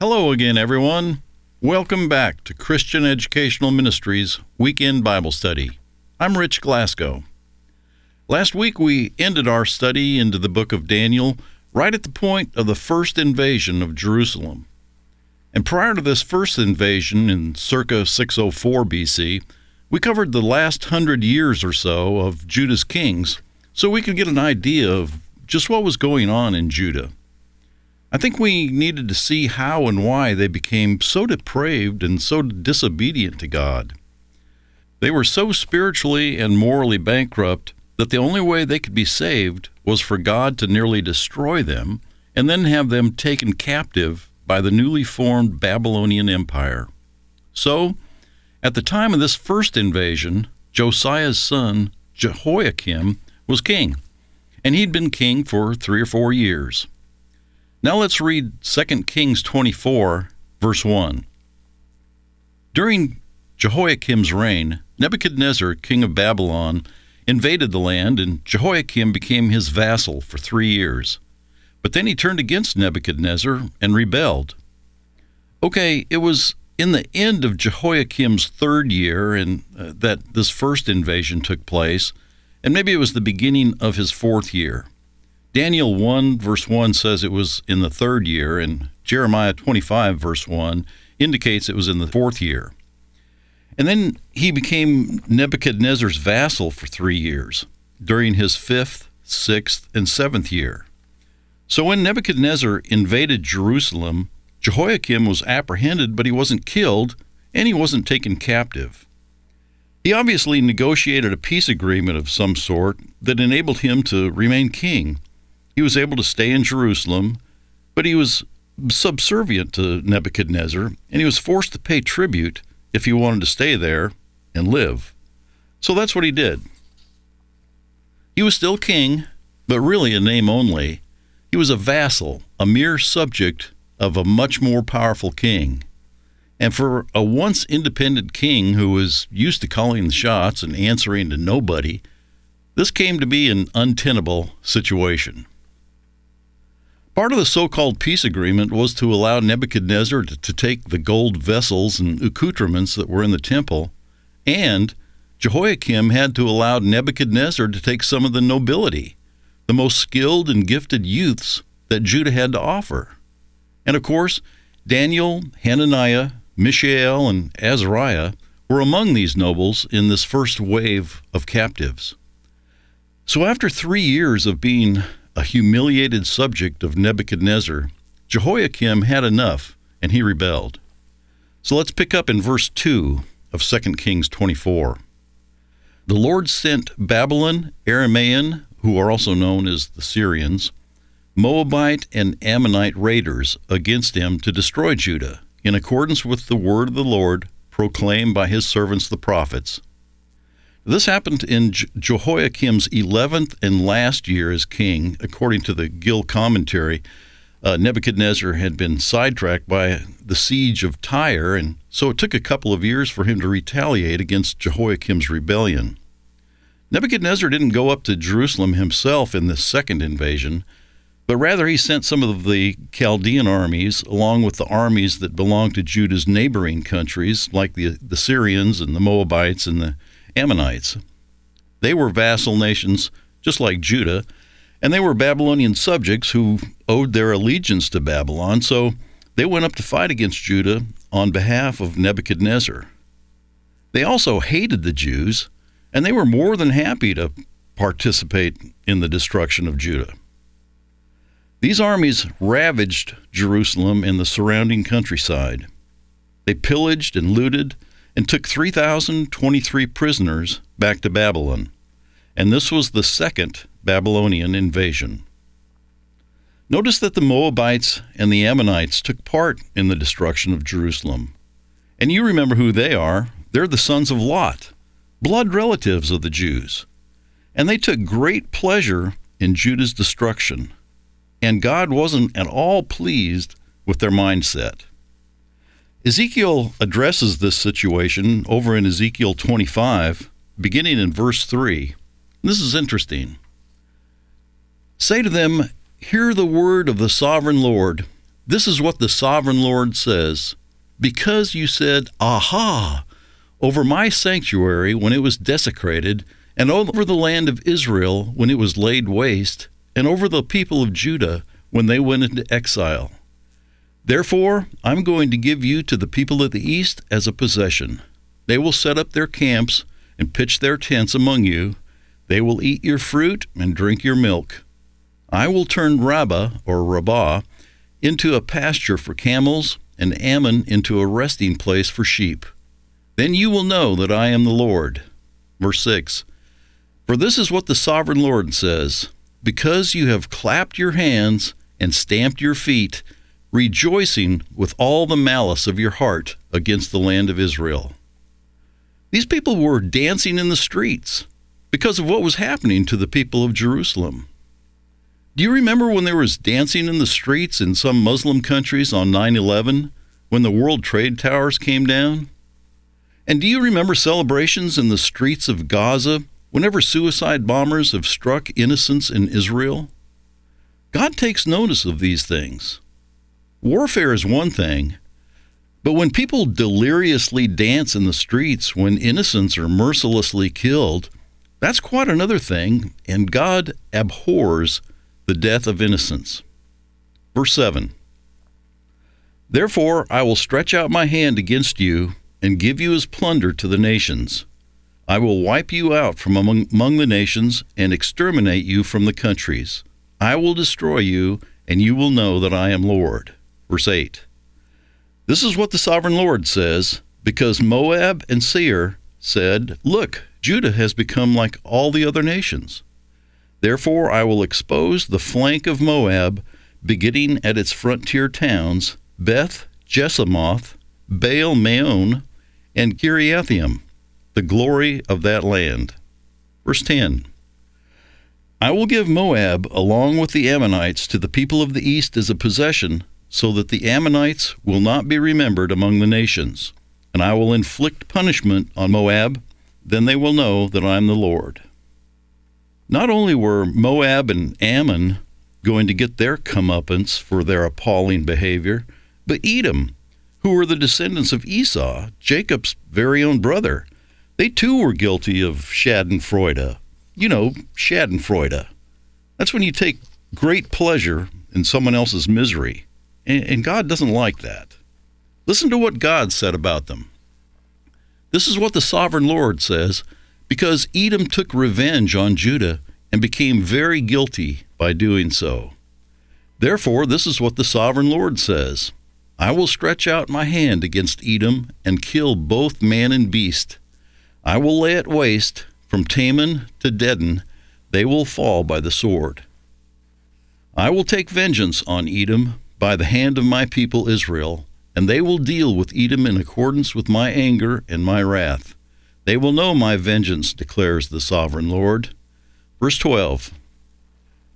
Hello again, everyone. Welcome back to Christian Educational Ministries Weekend Bible Study. I'm Rich Glasgow. Last week we ended our study into the book of Daniel right at the point of the first invasion of Jerusalem. And prior to this first invasion in circa 604 BC, we covered the last 100 years or so of Judah's kings so we could get an idea of just what was going on in Judah. I think we needed to see how and why they became so depraved and so disobedient to God. They were so spiritually and morally bankrupt that the only way they could be saved was for God to nearly destroy them and then have them taken captive by the newly formed Babylonian Empire. So, at the time of this first invasion, Josiah's son, Jehoiakim, was king, and he'd been king for 3 or 4 years. Now let's read 2 Kings 24, verse 1. During Jehoiakim's reign, Nebuchadnezzar, king of Babylon, invaded the land, and Jehoiakim became his vassal for 3 years. But then he turned against Nebuchadnezzar and rebelled. Okay, it was in the end of Jehoiakim's 3rd year that this first invasion took place, and maybe it was the beginning of his 4th year. Daniel 1, verse 1 says it was in the 3rd year, and Jeremiah 25, verse 1 indicates it was in the 4th year. And then he became Nebuchadnezzar's vassal for 3 years, during his 5th, 6th, and 7th year. So when Nebuchadnezzar invaded Jerusalem, Jehoiakim was apprehended, but he wasn't killed, and he wasn't taken captive. He obviously negotiated a peace agreement of some sort that enabled him to remain king. He was able to stay in Jerusalem, but he was subservient to Nebuchadnezzar, and he was forced to pay tribute if he wanted to stay there and live. So that's what he did. He was still king, but really a name only. He was a vassal, a mere subject of a much more powerful king. And for a once independent king who was used to calling the shots and answering to nobody, this came to be an untenable situation. Part of the so-called peace agreement was to allow Nebuchadnezzar to take the gold vessels and accoutrements that were in the temple, and Jehoiakim had to allow Nebuchadnezzar to take some of the nobility, the most skilled and gifted youths that Judah had to offer. And of course, Daniel, Hananiah, Mishael, and Azariah were among these nobles in this first wave of captives. So after 3 years of being a humiliated subject of Nebuchadnezzar, Jehoiakim had enough, and he rebelled. So let's pick up in verse 2 of 2 Kings 24. The Lord sent Babylon, Aramaean, who are also known as the Syrians, Moabite and Ammonite raiders against him to destroy Judah, in accordance with the word of the Lord proclaimed by his servants the prophets. This happened in Jehoiakim's 11th and last year as king. According to the Gill commentary, Nebuchadnezzar had been sidetracked by the siege of Tyre, and so it took a couple of years for him to retaliate against Jehoiakim's rebellion. Nebuchadnezzar didn't go up to Jerusalem himself in this second invasion, but rather he sent some of the Chaldean armies, along with the armies that belonged to Judah's neighboring countries, like the Syrians and the Moabites and the Ammonites. They were vassal nations just like Judah, and they were Babylonian subjects who owed their allegiance to Babylon, so they went up to fight against Judah on behalf of Nebuchadnezzar. They also hated the Jews, and they were more than happy to participate in the destruction of Judah. These armies ravaged Jerusalem and the surrounding countryside. They pillaged and looted and took 3,023 prisoners back to Babylon, and this was the second Babylonian invasion. Notice that the Moabites and the Ammonites took part in the destruction of Jerusalem. And you remember who they are. They're the sons of Lot, blood relatives of the Jews. And they took great pleasure in Judah's destruction, and God wasn't at all pleased with their mindset. Ezekiel addresses this situation over in Ezekiel 25, beginning in verse 3. This is interesting. Say to them, "Hear the word of the sovereign Lord. This is what the sovereign Lord says. Because you said, 'Aha!' over my sanctuary when it was desecrated, and over the land of Israel when it was laid waste, and over the people of Judah when they went into exile. Therefore, I'm going to give you to the people of the east as a possession. They will set up their camps and pitch their tents among you. They will eat your fruit and drink your milk. I will turn Rabbah into a pasture for camels, and Ammon into a resting place for sheep. Then you will know that I am the Lord." Verse 6, "For this is what the sovereign Lord says, because you have clapped your hands and stamped your feet, rejoicing with all the malice of your heart against the land of Israel." These people were dancing in the streets because of what was happening to the people of Jerusalem. Do you remember when there was dancing in the streets in some Muslim countries on 9/11, when the World Trade Towers came down? And do you remember celebrations in the streets of Gaza whenever suicide bombers have struck innocents in Israel? God takes notice of these things. Warfare is one thing, but when people deliriously dance in the streets when innocents are mercilessly killed, that's quite another thing, and God abhors the death of innocents. Verse 7, "Therefore I will stretch out my hand against you and give you as plunder to the nations. I will wipe you out from among the nations and exterminate you from the countries. I will destroy you, and you will know that I am Lord." Verse 8, "This is what the sovereign Lord says, because Moab and Seir said, 'Look, Judah has become like all the other nations.' Therefore I will expose the flank of Moab, beginning at its frontier towns, Beth Jesimoth, Baal Meon, and Kiriathaim, the glory of that land." Verse 10, "I will give Moab along with the Ammonites to the people of the east as a possession, so that the Ammonites will not be remembered among the nations. And I will inflict punishment on Moab, then they will know that I am the Lord." Not only were Moab and Ammon going to get their comeuppance for their appalling behavior, but Edom, who were the descendants of Esau, Jacob's very own brother, they too were guilty of schadenfreude. You know, schadenfreude. That's when you take great pleasure in someone else's misery, and God doesn't like that. Listen to what God said about them. "This is what the sovereign Lord says, because Edom took revenge on Judah and became very guilty by doing so. Therefore, this is what the sovereign Lord says, I will stretch out my hand against Edom and kill both man and beast. I will lay it waste from Teman to Dedan. They will fall by the sword. I will take vengeance on Edom by the hand of my people Israel, and they will deal with Edom in accordance with my anger and my wrath. They will know my vengeance, declares the sovereign Lord." Verse 12,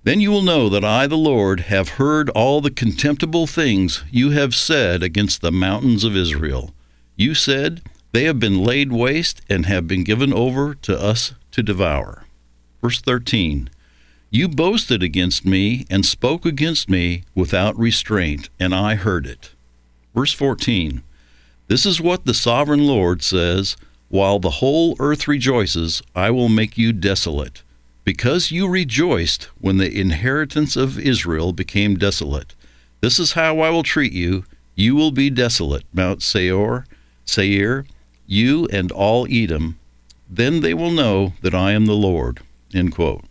"Then you will know that I, the Lord, have heard all the contemptible things you have said against the mountains of Israel. You said, 'They have been laid waste and have been given over to us to devour.'" Verse 13, "You boasted against me and spoke against me without restraint, and I heard it." Verse 14, "This is what the sovereign Lord says, while the whole earth rejoices, I will make you desolate. Because you rejoiced when the inheritance of Israel became desolate. This is how I will treat you. You will be desolate, Mount Seir, you and all Edom. Then they will know that I am the Lord." End quote.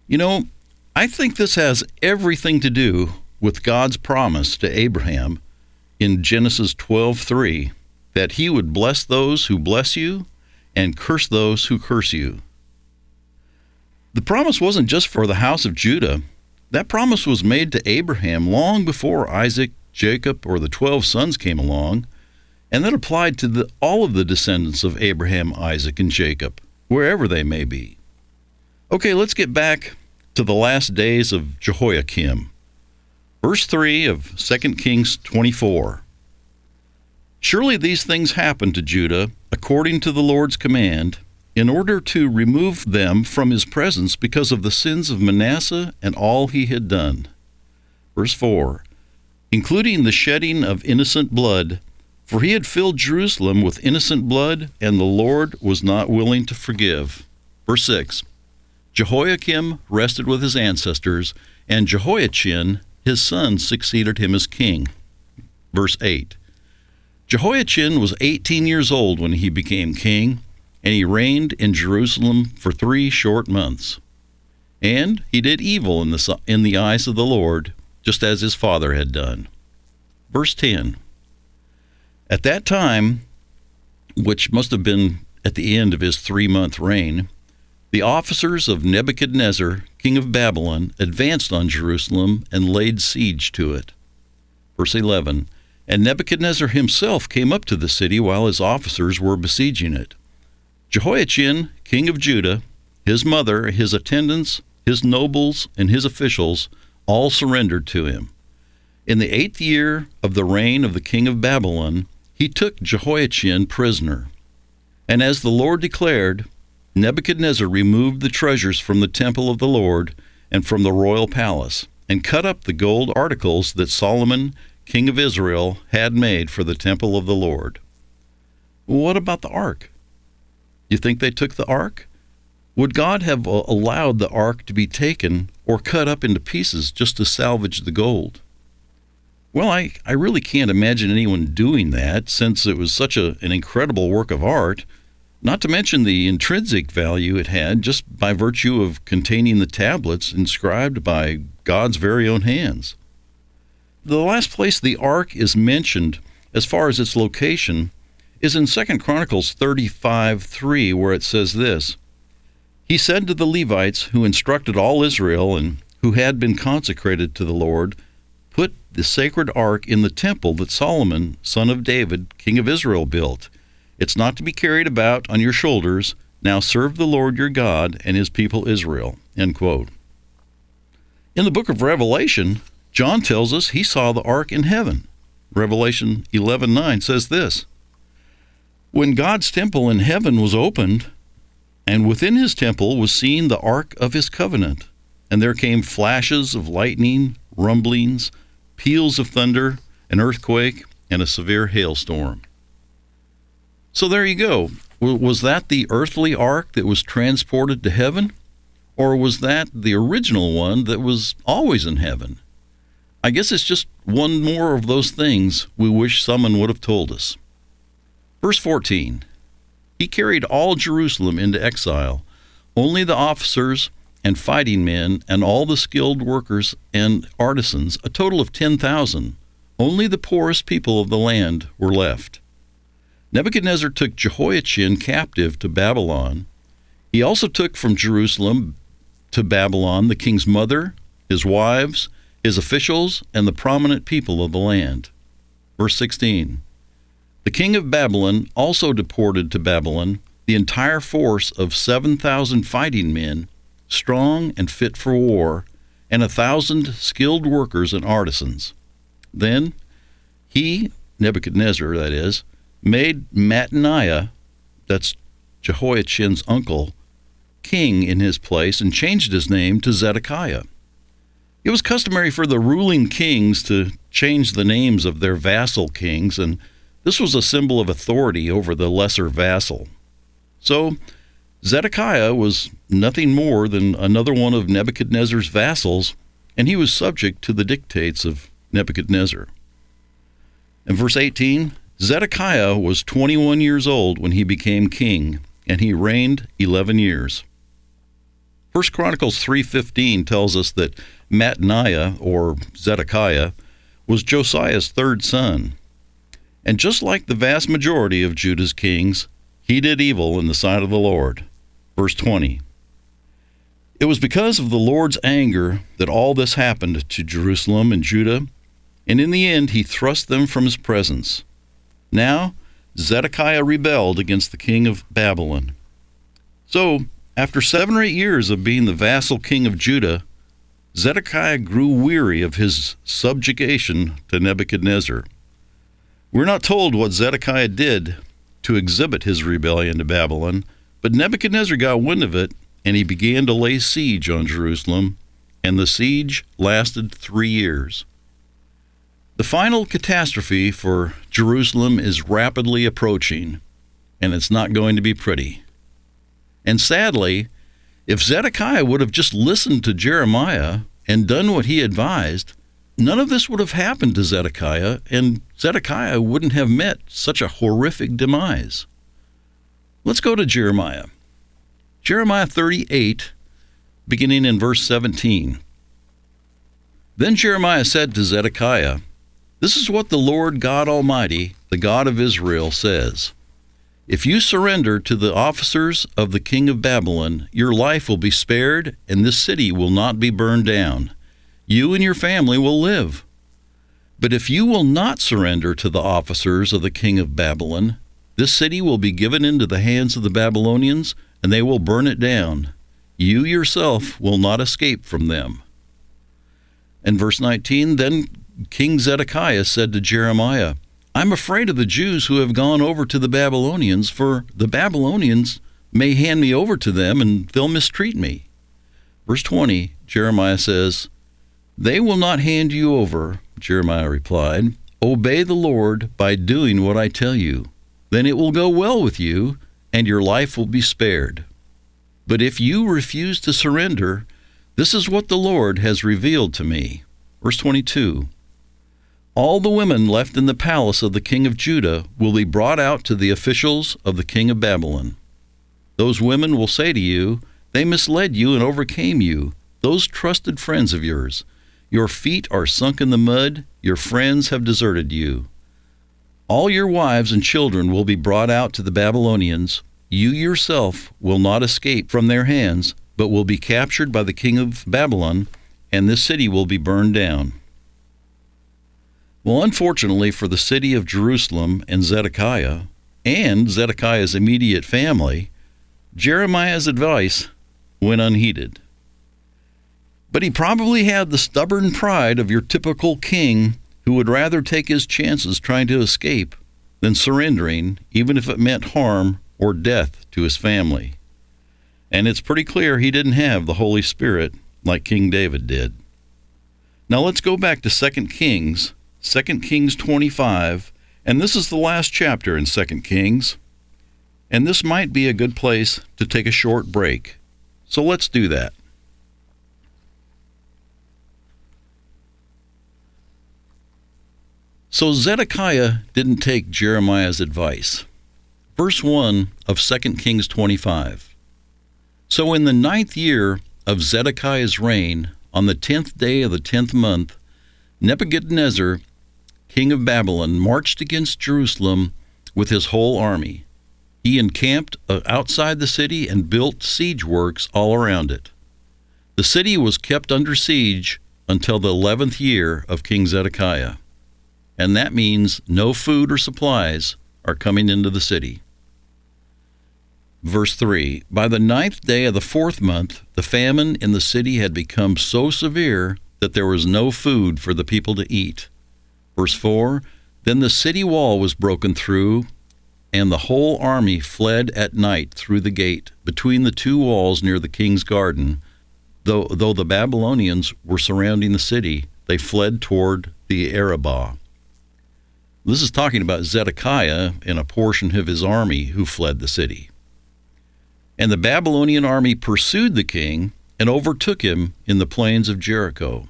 You know, I think this has everything to do with God's promise to Abraham in Genesis 12:3, that he would bless those who bless you and curse those who curse you. The promise wasn't just for the house of Judah. That promise was made to Abraham long before Isaac, Jacob, or the 12 sons came along, and that applied to all of the descendants of Abraham, Isaac, and Jacob, wherever they may be. Okay, let's get back to the last days of Jehoiakim. Verse 3 of 2 Kings 24. "Surely these things happened to Judah according to the Lord's command, in order to remove them from his presence because of the sins of Manasseh and all he had done." Verse 4, including the shedding of innocent blood, for he had filled Jerusalem with innocent blood, and the Lord was not willing to forgive. Verse 6, Jehoiakim rested with his ancestors, and Jehoiachin, his son, succeeded him as king. Verse 8, Jehoiachin was 18 years old when he became king, and he reigned in Jerusalem for 3 short months. And he did evil in the eyes of the Lord, just as his father had done. Verse 10, at that time, which must have been at the end of his 3-month reign, the officers of Nebuchadnezzar, king of Babylon, advanced on Jerusalem and laid siege to it. Verse 11, and Nebuchadnezzar himself came up to the city while his officers were besieging it. Jehoiachin, king of Judah, his mother, his attendants, his nobles, and his officials all surrendered to him. In the 8th year of the reign of the king of Babylon, he took Jehoiachin prisoner. And as the Lord declared, Nebuchadnezzar removed the treasures from the temple of the Lord and from the royal palace, and cut up the gold articles that Solomon, king of Israel, had made for the temple of the Lord. What about the ark? You think they took the ark? Would God have allowed the ark to be taken or cut up into pieces just to salvage the gold? Well, I really can't imagine anyone doing that, since it was such an incredible work of art, not to mention the intrinsic value it had just by virtue of containing the tablets inscribed by God's very own hands. The last place the ark is mentioned as far as its location is in 2 Chronicles 35:3, where it says this, he said to the Levites who instructed all Israel and who had been consecrated to the Lord, put the sacred ark in the temple that Solomon, son of David, king of Israel, built. It's not to be carried about on your shoulders. Now serve the Lord your God and his people Israel." End quote. In the book of Revelation, John tells us he saw the ark in heaven. Revelation 11:9 says this, "When God's temple in heaven was opened, and within his temple was seen the ark of his covenant, and there came flashes of lightning, rumblings, peals of thunder, an earthquake, and a severe hailstorm." So there you go. Was that the earthly ark that was transported to heaven? Or was that the original one that was always in heaven? I guess it's just one more of those things we wish someone would have told us. Verse 14, "He carried all Jerusalem into exile. Only the officers and fighting men and all the skilled workers and artisans, a total of 10,000, only the poorest people of the land were left. Nebuchadnezzar took Jehoiachin captive to Babylon. He also took from Jerusalem to Babylon the king's mother, his wives, his officials, and the prominent people of the land." Verse 16, "The king of Babylon also deported to Babylon the entire force of 7,000 fighting men, strong and fit for war, and 1,000 skilled workers and artisans. Then he, Nebuchadnezzar that is, made Mattaniah, that's Jehoiachin's uncle, king in his place and changed his name to Zedekiah. It was customary for the ruling kings to change the names of their vassal kings, and this was a symbol of authority over the lesser vassal. So Zedekiah was nothing more than another one of Nebuchadnezzar's vassals, and he was subject to the dictates of Nebuchadnezzar. In verse 18, Zedekiah was 21 years old when he became king, and he reigned 11 years. 1 Chronicles 3:15 tells us that Mattaniah, or Zedekiah, was Josiah's third son. And just like the vast majority of Judah's kings, he did evil in the sight of the Lord. Verse 20, "It was because of the Lord's anger that all this happened to Jerusalem and Judah, and in the end he thrust them from his presence. Now Zedekiah rebelled against the king of Babylon." So, after 7 or 8 years of being the vassal king of Judah, Zedekiah grew weary of his subjugation to Nebuchadnezzar. We're not told what Zedekiah did to exhibit his rebellion to Babylon, but Nebuchadnezzar got wind of it, and he began to lay siege on Jerusalem, and the siege lasted 3 years. The final catastrophe for Jerusalem is rapidly approaching, and it's not going to be pretty. And sadly, if Zedekiah would have just listened to Jeremiah and done what he advised, none of this would have happened to Zedekiah, and Zedekiah wouldn't have met such a horrific demise. Let's go to Jeremiah. Jeremiah 38, beginning in verse 17. Then Jeremiah said to Zedekiah, "This is what the Lord God Almighty, the God of Israel, says. If you surrender to the officers of the king of Babylon, your life will be spared, and this city will not be burned down. You and your family will live. But if you will not surrender to the officers of the king of Babylon, this city will be given into the hands of the Babylonians, and they will burn it down. You yourself will not escape from them." And verse 19, then King Zedekiah said to Jeremiah, "I'm afraid of the Jews who have gone over to the Babylonians, for the Babylonians may hand me over to them, and they'll mistreat me." Verse 20, Jeremiah says, "They will not hand you over," Jeremiah replied. "Obey the Lord by doing what I tell you. Then it will go well with you, and your life will be spared. But if you refuse to surrender, this is what the Lord has revealed to me." Verse 22, "All the women left in the palace of the king of Judah will be brought out to the officials of the king of Babylon. Those women will say to you, 'They misled you and overcame you, those trusted friends of yours. Your feet are sunk in the mud, your friends have deserted you. All your wives and children will be brought out to the Babylonians. You yourself will not escape from their hands, but will be captured by the king of Babylon, and this city will be burned down.'" Well, unfortunately for the city of Jerusalem and Zedekiah's immediate family, Jeremiah's advice went unheeded. But he probably had the stubborn pride of your typical king who would rather take his chances trying to escape than surrendering, even if it meant harm or death to his family. And it's pretty clear he didn't have the Holy Spirit like King David did. Now let's go back to 2 Kings 25, and this is the last chapter in 2 Kings. And this might be a good place to take a short break. So let's do that. So Zedekiah didn't take Jeremiah's advice. Verse 1 of 2 Kings 25. "So in the 9th year of Zedekiah's reign, on the 10th day of the 10th month, Nebuchadnezzar, king of Babylon, marched against Jerusalem with his whole army. He encamped outside the city and built siege works all around it. The city was kept under siege until the 11th year of King Zedekiah. And that means no food or supplies are coming into the city." Verse 3, "By the 9th day of the 4th month, the famine in the city had become so severe that there was no food for the people to eat." Verse 4, "Then the city wall was broken through, and the whole army fled at night through the gate between the two walls near the king's garden. Though the Babylonians were surrounding the city, they fled toward the Arabah." This is talking about Zedekiah and a portion of his army who fled the city. "And the Babylonian army pursued the king and overtook him in the plains of Jericho.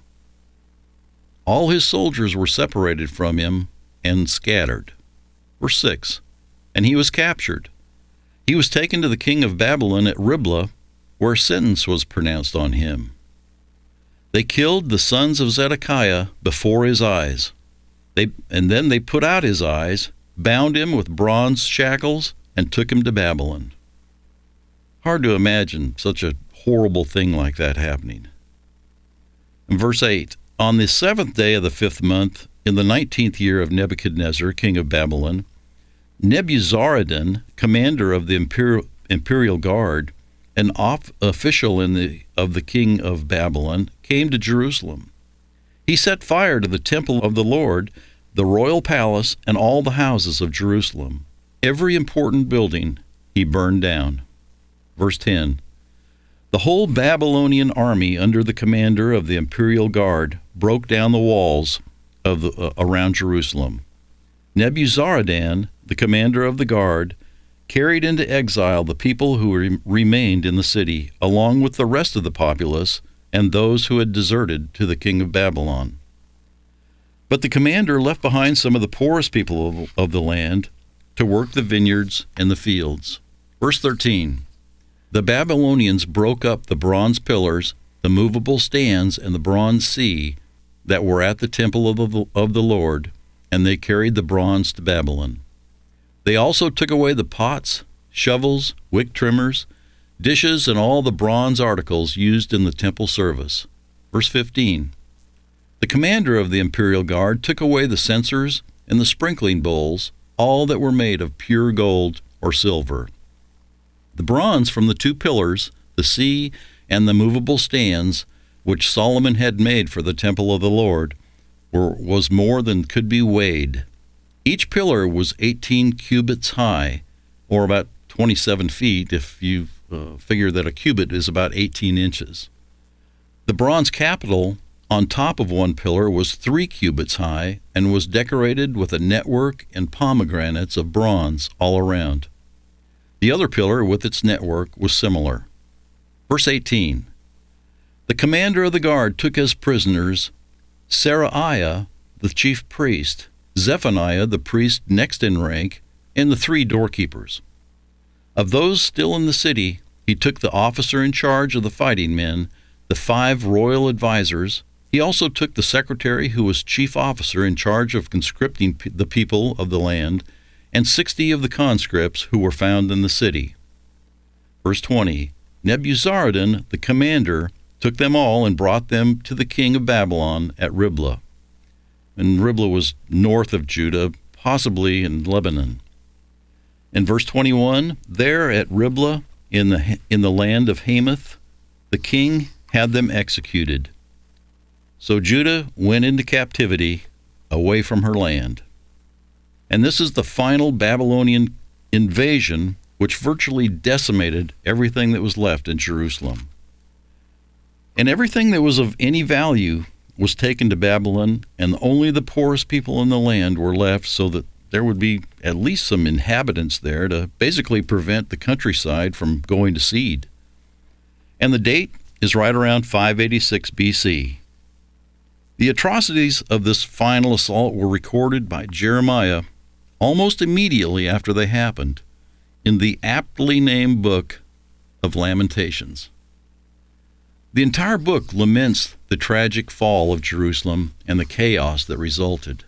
All his soldiers were separated from him and scattered." Verse 6, "And he was captured. He was taken to the king of Babylon at Riblah, where sentence was pronounced on him. They killed the sons of Zedekiah before his eyes. And then they put out his eyes, bound him with bronze shackles, and took him to Babylon." Hard to imagine such a horrible thing like that happening. In verse 8, "On the 7th day of the 5th month, in the 19th year of Nebuchadnezzar, king of Babylon, Nebuzaradan, commander of the imperial guard, an official of the king of Babylon, came to Jerusalem. He set fire to the temple of the Lord, the royal palace, and all the houses of Jerusalem. Every important building he burned down." Verse 10, "The whole Babylonian army under the commander of the imperial guard broke down the walls around Jerusalem. Nebuzaradan, the commander of the guard, carried into exile the people who remained in the city, along with the rest of the populace and those who had deserted to the king of Babylon. But the commander left behind some of the poorest people of the land to work the vineyards and the fields. Verse 13, the Babylonians broke up the bronze pillars, the movable stands, and the bronze sea that were at the temple of the Lord, and they carried the bronze to Babylon. They also took away the pots, shovels, wick trimmers, dishes, and all the bronze articles used in the temple service. Verse 15, the commander of the imperial guard took away the censers and the sprinkling bowls, all that were made of pure gold or silver. The bronze from the two pillars, the sea, and the movable stands, which Solomon had made for the temple of the Lord, was more than could be weighed. Each pillar was 18 cubits high, or about 27 feet if you figure that a cubit is about 18 inches. The bronze capital on top of one pillar was 3 cubits high and was decorated with a network and pomegranates of bronze all around. The other pillar with its network was similar. Verse 18, the commander of the guard took as prisoners Seraiah, the chief priest, Zephaniah, the priest next in rank, and the 3 doorkeepers. Of those still in the city, he took the officer in charge of the fighting men, the 5 royal advisers. He also took the secretary who was chief officer in charge of conscripting the people of the land, and 60 of the conscripts who were found in the city. Verse 20, Nebuzaradan, the commander, took them all and brought them to the king of Babylon at Riblah. And Riblah was north of Judah, possibly in Lebanon. In verse 21, there at Riblah, in the land of Hamath, the king had them executed. So Judah went into captivity away from her land. And this is the final Babylonian invasion, which virtually decimated everything that was left in Jerusalem. And everything that was of any value was taken to Babylon, and only the poorest people in the land were left, so that there would be at least some inhabitants there to basically prevent the countryside from going to seed. And the date is right around 586 BC. The atrocities of this final assault were recorded by Jeremiah almost immediately after they happened in the aptly named book of Lamentations. The entire book laments the tragic fall of Jerusalem and the chaos that resulted.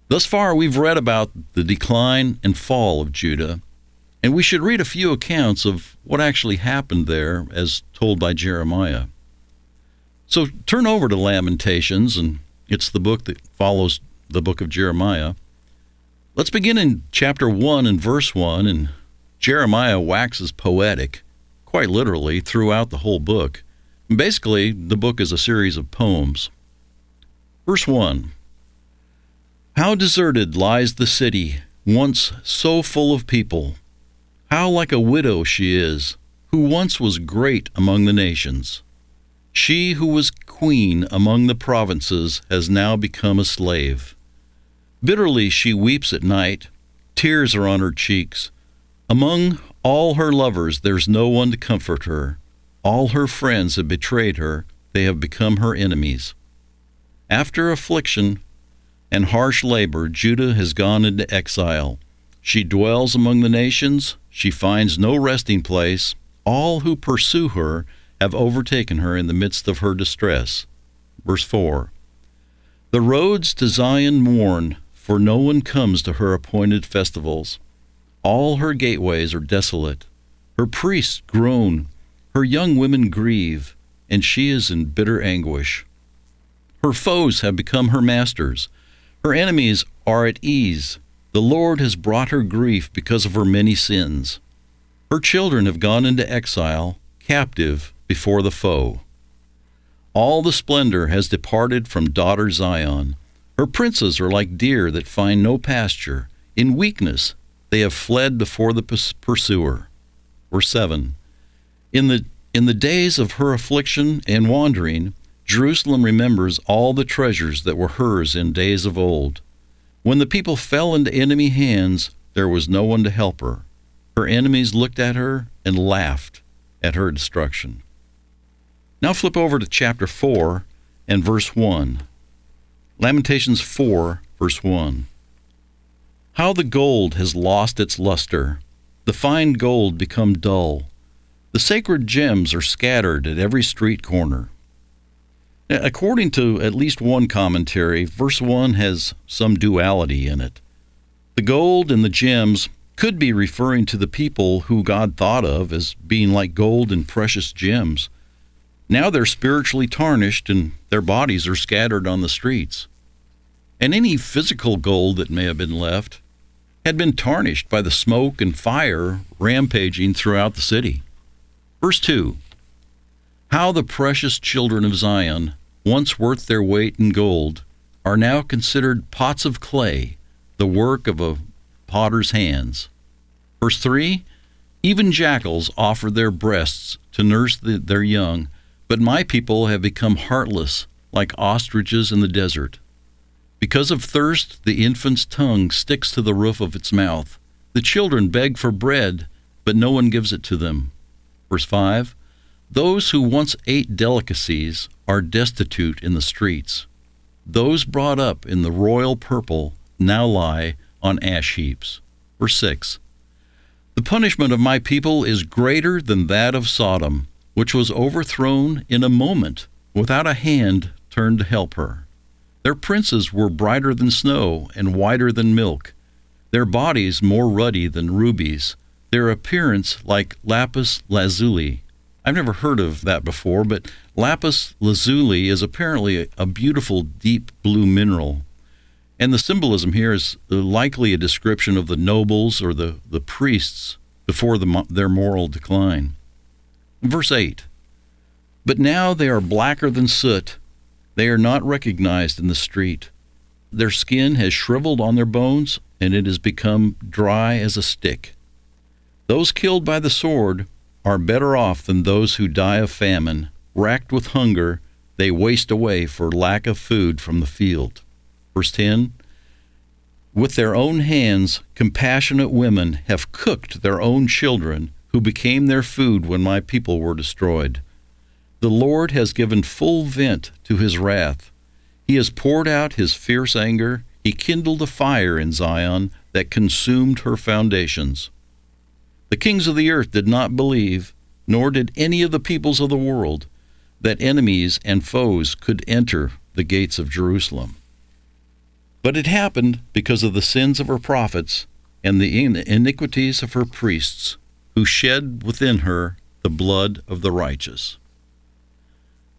Thus far, we've read about the decline and fall of Judah, and we should read a few accounts of what actually happened there as told by Jeremiah. So turn over to Lamentations, and it's the book that follows the book of Jeremiah. Let's begin in chapter 1 and verse 1, and Jeremiah waxes poetic, quite literally, throughout the whole book. And basically, the book is a series of poems. Verse 1, how deserted lies the city, once so full of people. How like a widow she is, who once was great among the nations. She who was queen among the provinces has now become a slave. Bitterly she weeps at night, tears are on her cheeks. Among all her lovers there's no one to comfort her. All her friends have betrayed her, they have become her enemies. After affliction and harsh labor, Judah has gone into exile. She dwells among the nations, she finds no resting place. All who pursue her have overtaken her in the midst of her distress. Verse 4, the roads to Zion mourn, for no one comes to her appointed festivals. All her gateways are desolate. Her priests groan, her young women grieve, and she is in bitter anguish. Her foes have become her masters. Her enemies are at ease. The Lord has brought her grief because of her many sins. Her children have gone into exile, captive before the foe. All the splendor has departed from daughter Zion. Her princes are like deer that find no pasture. In weakness they have fled before the pursuer. Verse 7, in the days of her affliction and wandering, Jerusalem remembers all the treasures that were hers in days of old. When the people fell into enemy hands, there was no one to help her. Her enemies looked at her and laughed at her destruction. Now flip over to chapter 4 and verse 1. Lamentations 4, verse 1. How the gold has lost its luster, the fine gold become dull. The sacred gems are scattered at every street corner. Now, according to at least one commentary, verse 1 has some duality in it. The gold and the gems could be referring to the people who God thought of as being like gold and precious gems. Now they're spiritually tarnished and their bodies are scattered on the streets. And any physical gold that may have been left had been tarnished by the smoke and fire rampaging throughout the city. Verse 2, how the precious children of Zion, once worth their weight in gold, are now considered pots of clay, the work of a potter's hands. Verse 3, even jackals offer their breasts to nurse their young, but my people have become heartless, like ostriches in the desert. Because of thirst, the infant's tongue sticks to the roof of its mouth. The children beg for bread, but no one gives it to them. Verse 5, those who once ate delicacies are destitute in the streets. Those brought up in the royal purple now lie on ash heaps. Verse 6, the punishment of my people is greater than that of Sodom, which was overthrown in a moment without a hand turned to help her. Their princes were brighter than snow and whiter than milk, their bodies more ruddy than rubies, their appearance like lapis lazuli. I've never heard of that before, but lapis lazuli is apparently a beautiful deep blue mineral. And the symbolism here is likely a description of the nobles or the priests before their moral decline. Verse 8, but now they are blacker than soot. They are not recognized in the street. Their skin has shriveled on their bones, and it has become dry as a stick. Those killed by the sword are better off than those who die of famine. Racked with hunger, they waste away for lack of food from the field. Verse 10, with their own hands, compassionate women have cooked their own children, who became their food when my people were destroyed. The Lord has given full vent to his wrath. He has poured out his fierce anger. He kindled a fire in Zion that consumed her foundations. The kings of the earth did not believe, nor did any of the peoples of the world, that enemies and foes could enter the gates of Jerusalem. But it happened because of the sins of her prophets and the iniquities of her priests, who shed within her the blood of the righteous.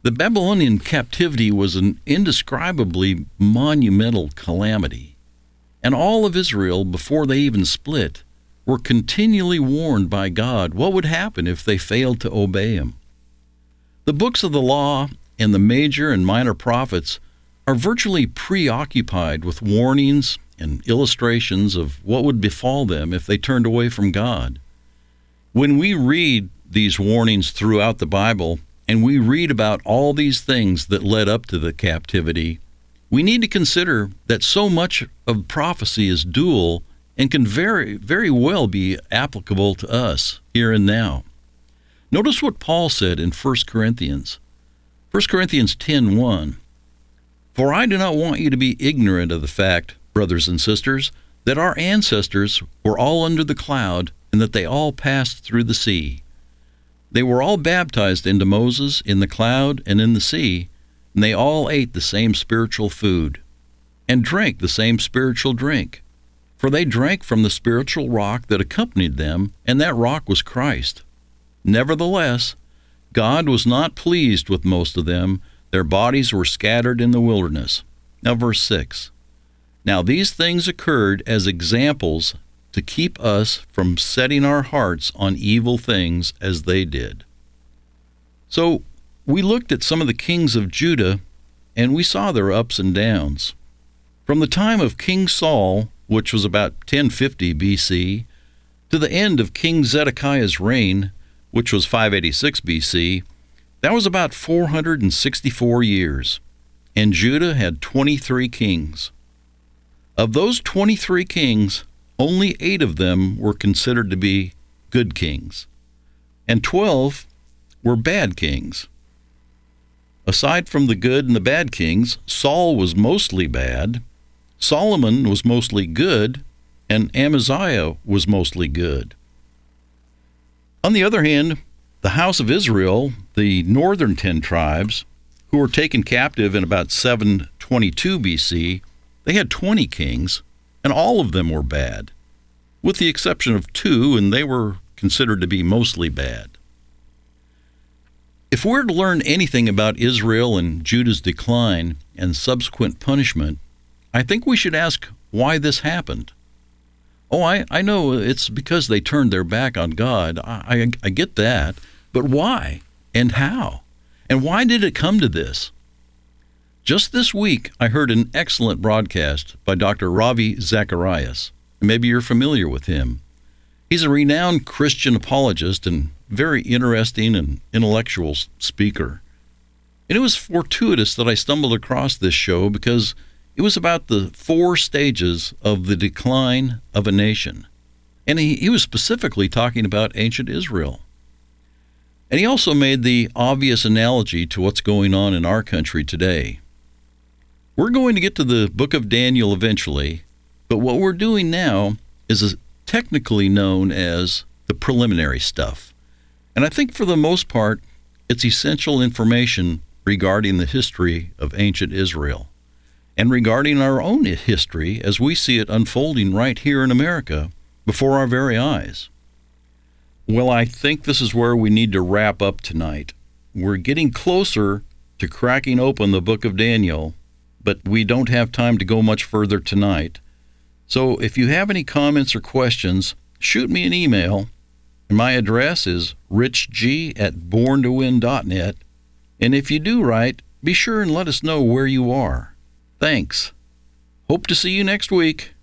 The Babylonian captivity was an indescribably monumental calamity, and all of Israel, before they even split, were continually warned by God what would happen if they failed to obey him. The books of the law and the major and minor prophets are virtually preoccupied with warnings and illustrations of what would befall them if they turned away from God. When we read these warnings throughout the Bible, and we read about all these things that led up to the captivity, we need to consider that so much of prophecy is dual and can very, very well be applicable to us here and now. Notice what Paul said in 1 Corinthians. 1 Corinthians 10:1. For I do not want you to be ignorant of the fact, brothers and sisters, that our ancestors were all under the cloud, and that they all passed through the sea. They were all baptized into Moses in the cloud and in the sea, and they all ate the same spiritual food, and drank the same spiritual drink. For they drank from the spiritual rock that accompanied them, and that rock was Christ. Nevertheless, God was not pleased with most of them. Their bodies were scattered in the wilderness. Now verse 6. Now these things occurred as examples to keep us from setting our hearts on evil things as they did. So we looked at some of the kings of Judah, and we saw their ups and downs. From the time of King Saul, which was about 1050 BC, to the end of King Zedekiah's reign, which was 586 BC, That was about 464 years, and Judah had 23 kings. Of those 23 kings, only 8 of them were considered to be good kings, and 12 were bad kings. Aside from the good and the bad kings, Saul was mostly bad, Solomon was mostly good, and Amaziah was mostly good. On the other hand, the house of Israel, the northern 10 tribes, who were taken captive in about 722 BC, they had 20 kings, and all of them were bad, with the exception of 2, and they were considered to be mostly bad. If we're to learn anything about Israel and Judah's decline and subsequent punishment, I think we should ask why this happened. Oh, I know it's because they turned their back on God. I get that. But why and how? And why did it come to this? Just this week, I heard an excellent broadcast by Dr. Ravi Zacharias. Maybe you're familiar with him. He's a renowned Christian apologist and very interesting and intellectual speaker. And it was fortuitous that I stumbled across this show because it was about the 4 stages of the decline of a nation. And he was specifically talking about ancient Israel. And he also made the obvious analogy to what's going on in our country today. We're going to get to the book of Daniel eventually, but what we're doing now is technically known as the preliminary stuff. And I think for the most part, it's essential information regarding the history of ancient Israel and regarding our own history as we see it unfolding right here in America before our very eyes. Well, I think this is where we need to wrap up tonight. We're getting closer to cracking open the book of Daniel, but we don't have time to go much further tonight. So if you have any comments or questions, shoot me an email. My address is richg@borntowin.net. And if you do write, be sure and let us know where you are. Thanks. Hope to see you next week.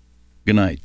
Good night.